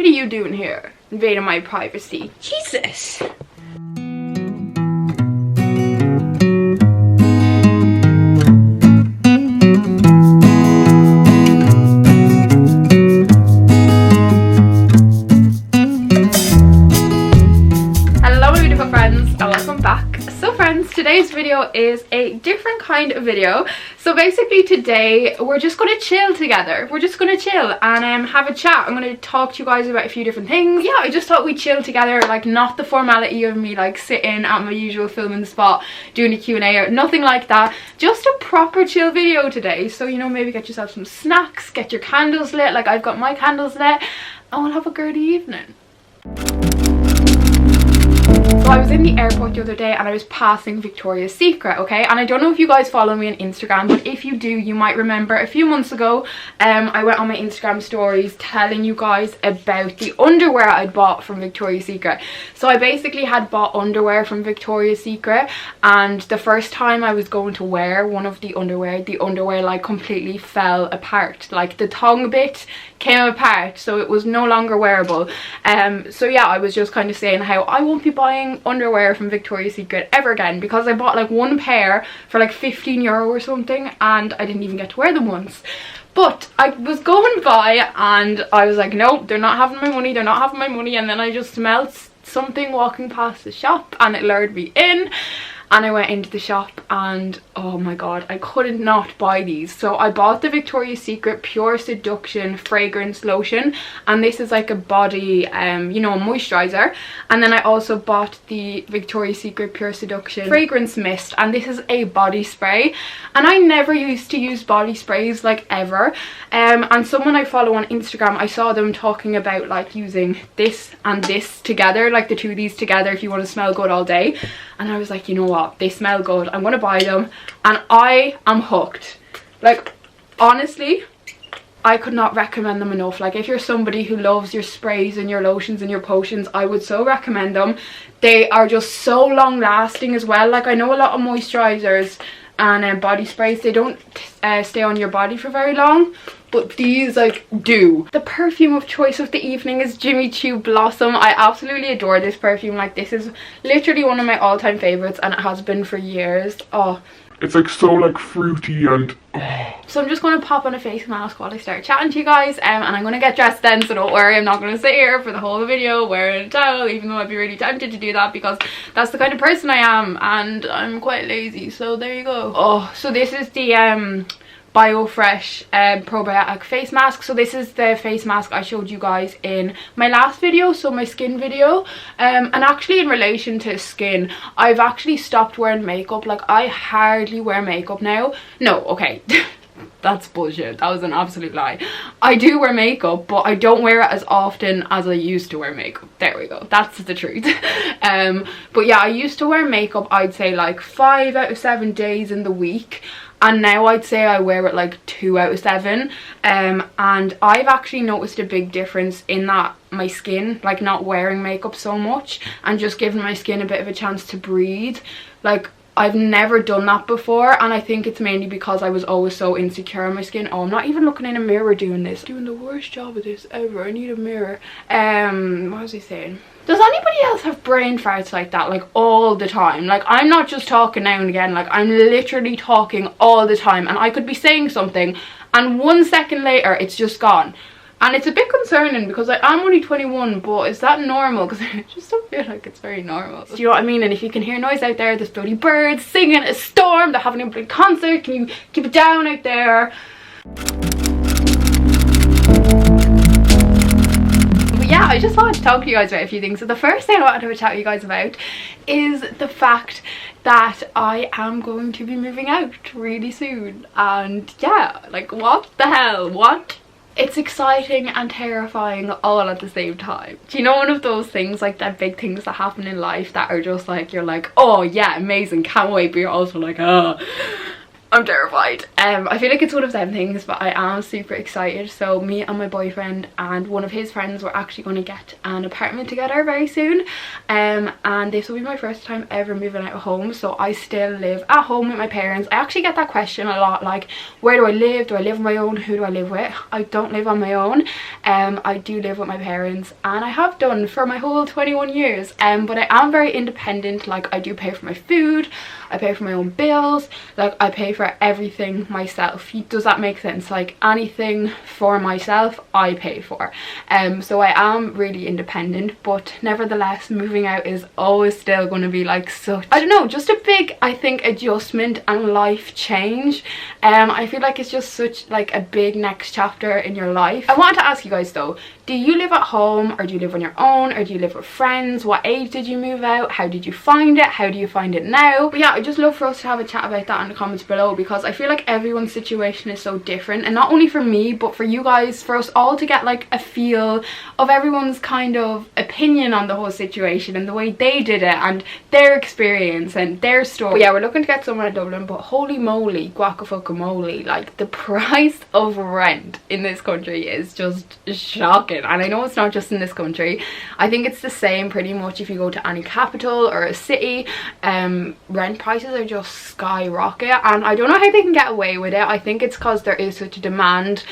What are you doing here? Invading my privacy. Jesus. Today's video is a different kind of video. So basically today we're just going to chill together. We're just going to chill and have a chat. I'm going to talk to you guys about a few different things. Yeah, I just thought we'd chill together, like not the formality of me like sitting at my usual filming spot doing a Q&A or nothing like that. Just a proper chill video today. So, you know, maybe get yourself some snacks, get your candles lit like I've got my candles lit, and we'll have a girly evening. So I was in the airport the other day and I was passing Victoria's Secret, okay? And I don't know if you guys follow me on Instagram, but if you do, you might remember a few months ago, I went on my Instagram stories telling you guys about the underwear I'd bought from Victoria's Secret. So I basically had bought underwear from Victoria's Secret, and the first time I was going to wear one of the underwear like completely fell apart. Like the tongue bit came apart, so it was no longer wearable. So yeah, I was just kind of saying how I won't be buying underwear from Victoria's Secret ever again, because I bought like one pair for like 15 euro or something and I didn't even get to wear them once. But I was going by and I was like, no, they're not having my money, they're not having my money. And then I just smelled something walking past the shop and it lured me in. And I went into the shop and oh my god, I couldn't not buy these. So I bought the Victoria's Secret Pure Seduction Fragrance Lotion, and this is like a body, you know, moisturizer. And then I also bought the Victoria's Secret Pure Seduction Fragrance Mist, and this is a body spray. And I never used to use body sprays like ever. And someone I follow on Instagram, I saw them talking about like using this and this together, like the two of these together if you want to smell good all day. And I was like, you know what, they smell good, I'm gonna buy them, and I am hooked. Like honestly, I could not recommend them enough. Like if you're somebody who loves your sprays and your lotions and your potions, I would so recommend them. They are just so long lasting as well. Like I know a lot of moisturizers and body sprays, they don't stay on your body for very long, but these like do. The perfume of choice of the evening is Jimmy Choo Blossom. I absolutely adore this perfume. Like this is literally one of my all-time favorites and it has been for years. Oh, it's like so like fruity and oh. So I'm just going to pop on a face mask while I start chatting to you guys, and I'm going to get dressed then, so don't worry, I'm not going to sit here for the whole video wearing a towel, even though I'd be really tempted to do that because that's the kind of person I am and I'm quite lazy. So there you go. Oh, so this is the BioFresh probiotic face mask. So this is the face mask I showed you guys in my last video, so my skin video. And actually in relation to skin, I've actually stopped wearing makeup. Like I hardly wear makeup now. No, okay. That's bullshit. That was an absolute lie. I do wear makeup, but I don't wear it as often as I used to wear makeup. There we go. That's the truth. But yeah, I used to wear makeup, I'd say like 5 out of 7 days in the week. And now I'd say I wear it like 2 out of 7. And I've actually noticed a big difference in that my skin, like not wearing makeup so much and just giving my skin a bit of a chance to breathe. Like I've never done that before, and I think it's mainly because I was always so insecure in my skin. Oh, I'm not even looking in a mirror doing this. Doing the worst job of this ever. I need a mirror. What was I saying? Does anybody else have brain farts like that, like all the time? Like I'm not just talking now and again, like I'm literally talking all the time, and I could be saying something and 1 second later it's just gone. And it's a bit concerning because I'm only 21, but is that normal? Because I just don't feel like it's very normal. Do you know what I mean? And if you can hear noise out there, there's bloody birds singing a storm, they're having a bloody concert. Can you keep it down out there? But yeah, I just wanted to talk to you guys about a few things. So the first thing I wanted to chat to you guys about is the fact that I am going to be moving out really soon. And yeah, like what the hell? What? It's exciting and terrifying all at the same time. Do you know one of those things, like that big things that happen in life that are just like, you're like, oh yeah, amazing, can't wait, but you're also like, oh. I'm terrified. I feel like it's one of them things, but I am super excited. So me and my boyfriend and one of his friends were actually going to get an apartment together very soon, and this will be my first time ever moving out of home. So I still live at home with my parents. I actually get that question a lot, like, where do I live? Do I live on my own? Who do I live with? I don't live on my own. I do live with my parents, and I have done for my whole 21 years, but I am very independent. Like, I do pay for my food, I pay for my own bills, like I pay for everything myself. Does that make sense? Like, anything for myself I pay for. So I am really independent, but nevertheless moving out is always still going to be like such, I don't know, just a big, I think, adjustment and life change. I feel like it's just such like a big next chapter in your life. I wanted to ask you guys though, do you live at home, or do you live on your own, or do you live with friends? What age did you move out? How did you find it? How do you find it now? But yeah, I just love for us to have a chat about that in the comments below, because I feel like everyone's situation is so different, and not only for me but for you guys, for us all to get like a feel of everyone's kind of opinion on the whole situation and the way they did it and their experience and their story. But yeah, we're looking to get somewhere in Dublin, but holy moly, guacafuckamole, like the price of rent in this country is just shocking. And I know it's not just in this country, I think it's the same pretty much if you go to any capital or a city. Rent prices are just skyrocket, and I don't know how they can get away with it. I think it's because there is such a demand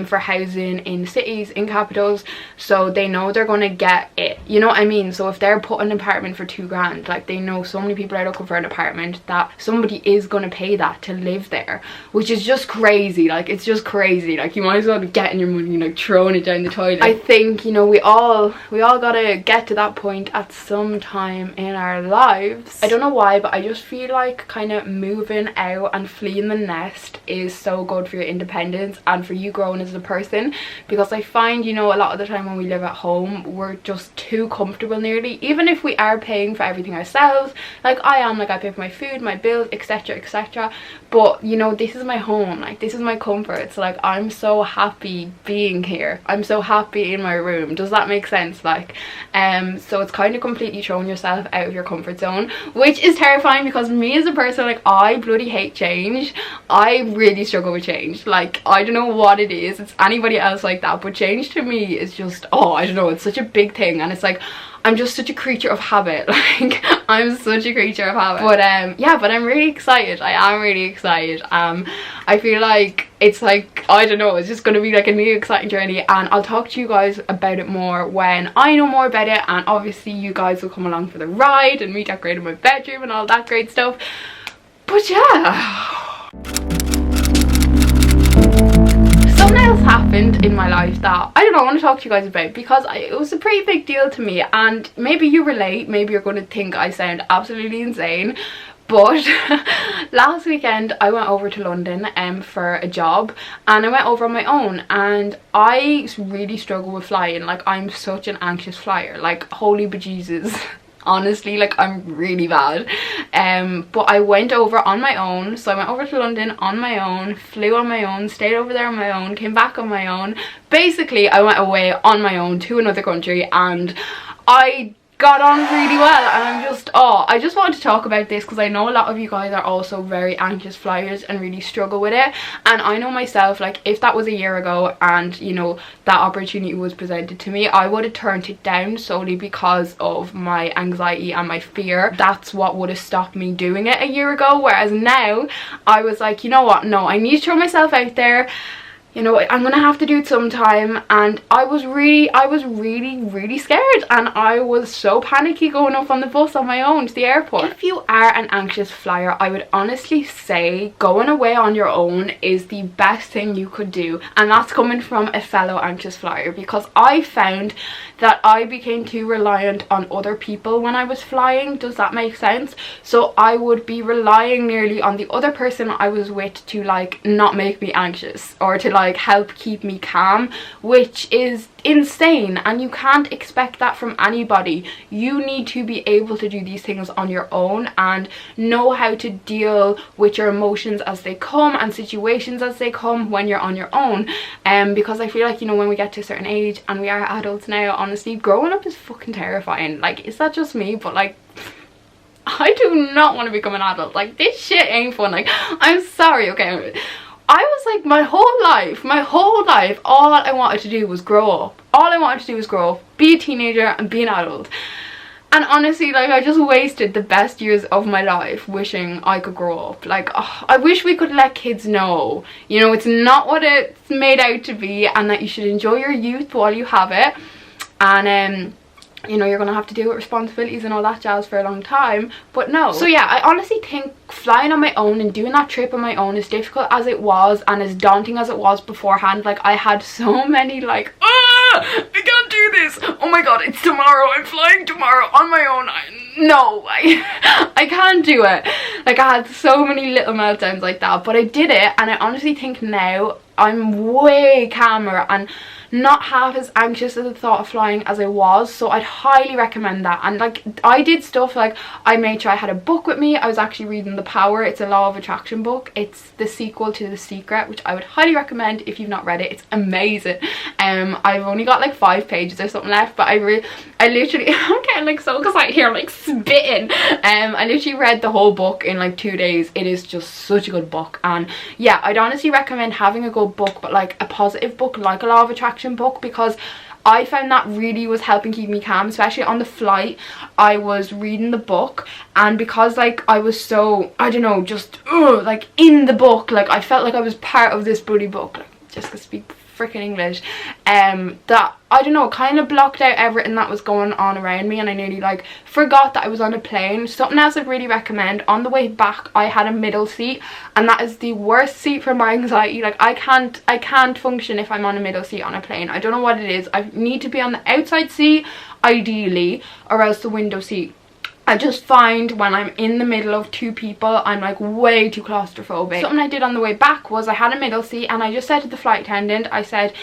for housing in cities, in capitals, so they know they're gonna get it, you know what I mean? So if they're putting an apartment for £2,000, like they know so many people are looking for an apartment that somebody is gonna pay that to live there, which is just crazy. Like, it's just crazy. Like, you might as well be getting your money, like throwing it down the toilet. I think, you know, we all gotta get to that point at some time in our lives. I don't know why, but I just feel like kind of moving out and fleeing the nest is so good for your independence and for you growing as a person, because I find, you know, a lot of the time when we live at home, we're just too comfortable nearly, even if we are paying for everything ourselves. Like I am, like I pay for my food, my bills, etc, etc, but you know, this is my home, like this is my comfort. So like, I'm so happy being here, I'm so happy in my room. Does that make sense? Like, so it's kind of completely throwing yourself out of your comfort zone, which is terrifying, because me as a person, like, I bloody hate change. I really struggle with change. Like, I don't know what it is, it's anybody else like that, but change to me is just, oh, I don't know, it's such a big thing, and it's like, I'm just such a creature of habit. Like, I'm such a creature of habit. But yeah, but I'm really excited. I am really excited. I feel like it's like, I don't know, it's just going to be like a new exciting journey, and I'll talk to you guys about it more when I know more about it, and obviously you guys will come along for the ride and me decorating my bedroom and all that great stuff. But yeah, something else happened in my life that I don't know, I want to talk to you guys about, because it was a pretty big deal to me, and maybe you relate, maybe you're going to think I sound absolutely insane, but last weekend I went over to London for a job, and I went over on my own, and I really struggle with flying. Like, I'm such an anxious flyer, like holy bejesus. Honestly, like, I'm really bad. But I went over on my own. So I went over to London on my own, flew on my own, stayed over there on my own, came back on my own. Basically, I went away on my own to another country, and I got on really well, and I'm just, oh, I just wanted to talk about this because I know a lot of you guys are also very anxious flyers and really struggle with it. And I know myself, like, if that was a year ago and, you know, that opportunity was presented to me, I would have turned it down solely because of my anxiety and my fear. That's what would have stopped me doing it a year ago. Whereas now I was like, you know what, no, I need to throw myself out there. You know, I'm gonna have to do it sometime. And I was really scared, and I was so panicky going up on the bus on my own to the airport. If you are an anxious flyer, I would honestly say going away on your own is the best thing you could do, and that's coming from a fellow anxious flyer, because I found that I became too reliant on other people when I was flying. Does that make sense? So I would be relying nearly on the other person I was with to like not make me anxious, or to like help keep me calm, which is insane, and you can't expect that from anybody. You need to be able to do these things on your own and know how to deal with your emotions as they come and situations as they come when you're on your own. Because I feel like, you know, when we get to a certain age, and we are adults now, honestly, growing up is fucking terrifying. Like, is that just me? But like, I do not want to become an adult. Like, this shit ain't fun. Like, I'm sorry, okay? I was like, my whole life, all I wanted to do was grow up. All I wanted to do was grow up, be a teenager and be an adult. And honestly, like, I just wasted the best years of my life wishing I could grow up. Like, oh, I wish we could let kids know, you know, it's not what it's made out to be, and that you should enjoy your youth while you have it. And you know, you're gonna have to deal with responsibilities and all that jazz for a long time, but no. So yeah, I honestly think flying on my own and doing that trip on my own, as difficult as it was and as daunting as it was beforehand, like, I had so many like, I can't do this, oh my god, it's tomorrow, I'm flying tomorrow on my own, I can't do it. Like, I had so many little meltdowns like that, but I did it, and I honestly think now I'm way calmer and not half as anxious at the thought of flying as I was. So I'd highly recommend that. And like, I did stuff like, I made sure I had a book with me. I was actually reading The Power. It's a law of attraction book. It's the sequel to The Secret, which I would highly recommend if you've not read it. It's amazing. I've only got like 5 pages or something left, but I literally I'm getting like so excited here, I'm like spitting. I literally read the whole book in like 2 days. It is just such a good book. And yeah, I'd honestly recommend having a good book, but like a positive book like a law of attraction book, because I found that really was helping keep me calm, especially on the flight. I was reading the book, and because like I was so, I don't know, just like in the book, like I felt like I was part of this bloody book, like, just to speak freaking English, that, I don't know, kind of blocked out everything that was going on around me, and I nearly like forgot that I was on a plane. Something else I'd really recommend, on the way back I had a middle seat, and that is the worst seat for my anxiety. Like, I can't function if I'm on a middle seat on a plane. I don't know what it is. I need to be on the outside seat ideally, or else the window seat. I just find when I'm in the middle of 2 people, I'm like way too claustrophobic. Something I did on the way back was I had a middle seat, and I just said to the flight attendant, I said,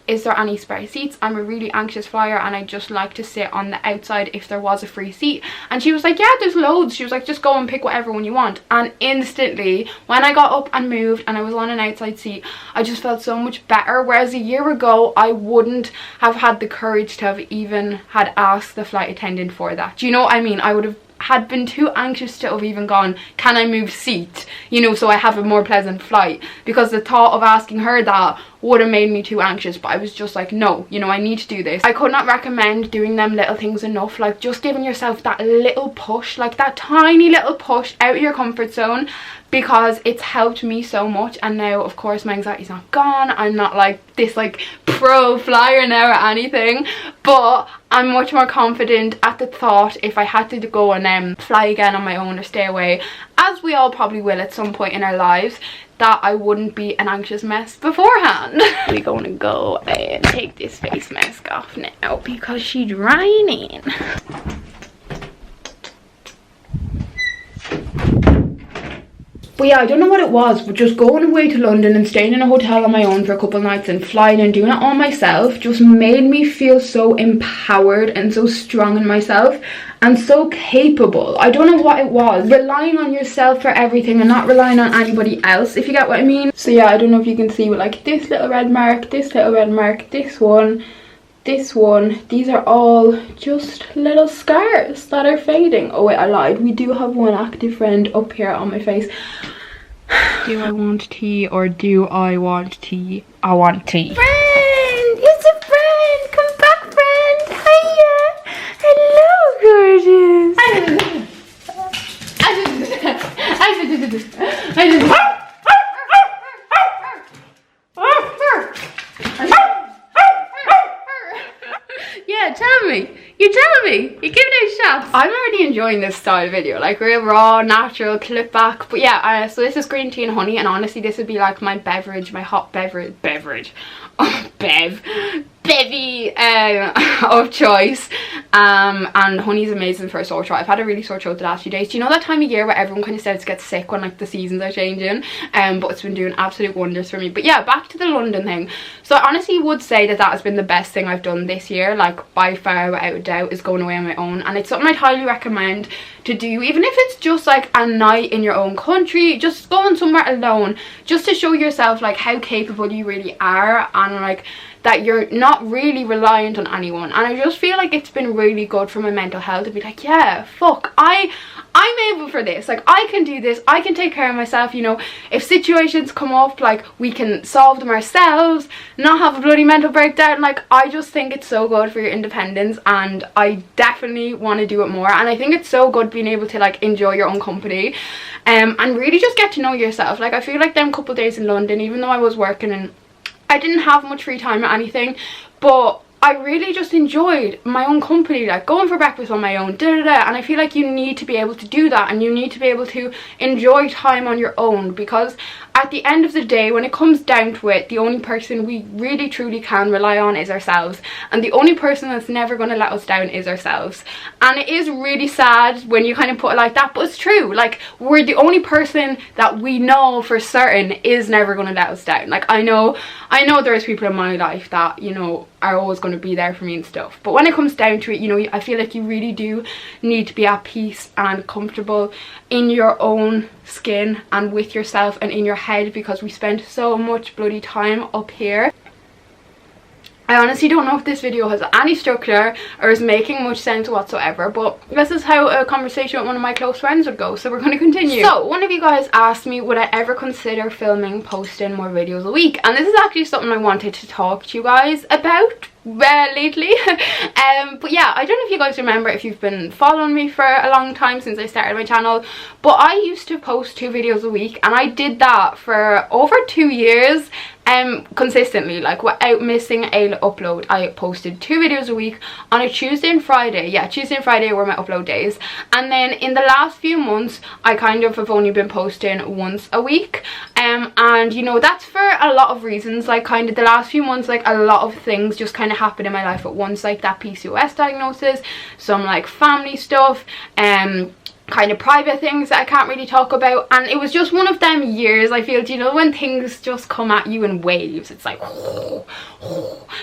is there any spare seats? I'm a really anxious flyer and I just like to sit on the outside if there was a free seat. And she was like, yeah, there's loads. She was like, just go and pick whatever one you want. And instantly, when I got up and moved and I was on an outside seat, I just felt so much better. Whereas a year ago, I wouldn't have had the courage to have even had asked the flight attendant for that. Do you know what I mean? I would have had been too anxious to have even gone, can I move seat, you know, so I have a more pleasant flight, because the thought of asking her that would have made me too anxious. But I was just like, no, you know, I need to do this. I could not recommend doing them little things enough, like just giving yourself that little push, like that tiny little push out of your comfort zone, because it's helped me so much. And now of course my anxiety's not gone, I'm not like this like pro flyer now or anything, but I'm much more confident at the thought, if I had to go and fly again on my own or stay away, as we all probably will at some point in our lives, that I wouldn't be an anxious mess beforehand. We're gonna go and take this face mask off now because she's raining. But yeah, I don't know what it was, but just going away to London and staying in a hotel on my own for a couple of nights and flying and doing it all myself just made me feel so empowered and so strong in myself and so capable. I don't know what it was. Relying on yourself for everything and not relying on anybody else, if you get what I mean. So yeah, I don't know if you can see, but like this little red mark, this little red mark, this one, these are all just little scars that are fading. Oh wait, I lied. We do have one active friend up here on my face. Do I want tea or do I want tea? I want tea. Friend! It's a friend! Come back, friend! Hiya! Hello, gorgeous! Yeah, tell me. You're telling me. You're giving it a shot. I'm already enjoying this style of video. Like real raw, natural, clip back. But yeah, so this is green tea and honey. And honestly, this would be like my beverage, my hot beverage. Oh, bevy of choice. And honey's amazing for a sore throat. I've had a really sore throat the last few days. Do you know that time of year where everyone kind of starts to get sick when like the seasons are changing? But it's been doing absolute wonders for me. But yeah, back to the London thing. So I honestly would say that has been the best thing I've done this year, like by far, without a doubt, is going away on my own. And it's something I'd highly recommend to do, even if it's just like a night in your own country, just going somewhere alone, just to show yourself like how capable you really are, and like that you're not really reliant on anyone. And I just feel like it's been really good for my mental health to be like, yeah, fuck, I'm able for this, like I can do this, I can take care of myself, you know. If situations come up, like we can solve them ourselves, not have a bloody mental breakdown. Like I just think it's so good for your independence, and I definitely want to do it more. And I think it's so good being able to like enjoy your own company and really just get to know yourself. Like I feel like them couple days in London, even though I was working and I didn't have much free time or anything, but I really just enjoyed my own company, like going for breakfast on my own, and I feel like you need to be able to do that, and you need to be able to enjoy time on your own, because at the end of the day, when it comes down to it, the only person we really truly can rely on is ourselves, and the only person that's never going to let us down is ourselves. And it is really sad when you kind of put it like that, but it's true. Like we're the only person that we know for certain is never going to let us down. Like I know there's people in my life that, you know, are always going to be there for me and stuff, but when it comes down to it, you know, I feel like you really do need to be at peace and comfortable in your own skin and with yourself and in your head, because we spend so much bloody time up here. I honestly don't know if this video has any structure or is making much sense whatsoever, but this is how a conversation with one of my close friends would go, so we're going to continue. So one of you guys asked me, would I ever consider posting more videos a week? And this is actually something I wanted to talk to you guys about lately. But yeah, I don't know if you guys remember, if you've been following me for a long time since I started my channel, but I used to post 2 videos a week, and I did that for over 2 years consistently, like without missing a upload. I posted 2 videos a week on a Tuesday and Friday. Yeah, Tuesday and Friday were my upload days, and then in the last few months I kind of have only been posting once a week, and you know, that's for a lot of reasons. Like kind of the last few months, like a lot of things just kind of happened in my life at once, like that PCOS diagnosis, some like family stuff, kind of private things that I can't really talk about, and it was just one of them years, I feel, do you know, when things just come at you in waves, it's like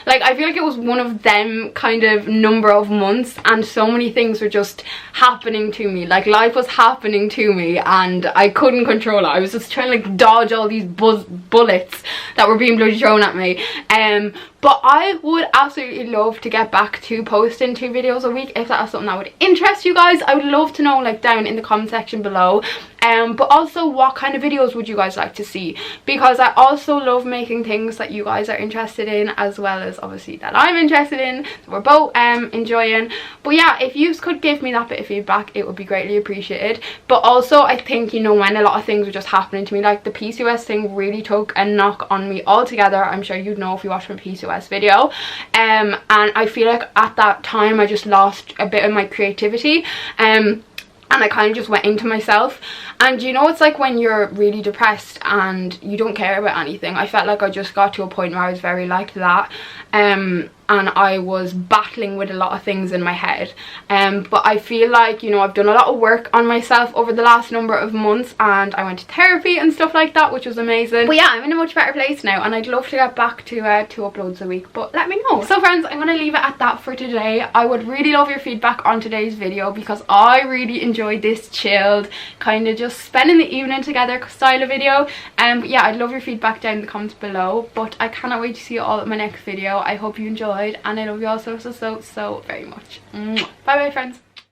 like I feel like it was one of them kind of number of months, and so many things were just happening to me, like life was happening to me and I couldn't control it. I was just trying to like dodge all these bullets that were being bloody thrown at me. But I would absolutely love to get back to posting 2 videos a week. If that is something that would interest you guys, I would love to know, like down in the comment section below. But also, what kind of videos would you guys like to see? Because I also love making things that you guys are interested in, as well as obviously that I'm interested in, so we're both enjoying. But yeah, if you could give me that bit of feedback, it would be greatly appreciated. But also, I think, you know, when a lot of things were just happening to me, like the PCOS thing really took a knock on me altogether. I'm sure you'd know if you watched my PCOS video, and I feel like at that time I just lost a bit of my creativity, and I kind of just went into myself. And you know, it's like when you're really depressed and you don't care about anything. I felt like I just got to a point where I was very like that, and I was battling with a lot of things in my head. But I feel like, you know, I've done a lot of work on myself over the last number of months, and I went to therapy and stuff like that, which was amazing. But yeah, I'm in a much better place now, and I'd love to get back to 2 uploads a week, but let me know. So friends, I'm going to leave it at that for today. I would really love your feedback on today's video, because I really enjoyed this chilled, kind of just spending the evening together style of video. But yeah, I'd love your feedback down in the comments below, but I cannot wait to see you all in my next video. I hope you enjoyed, and I love you all so very much. Bye bye friends.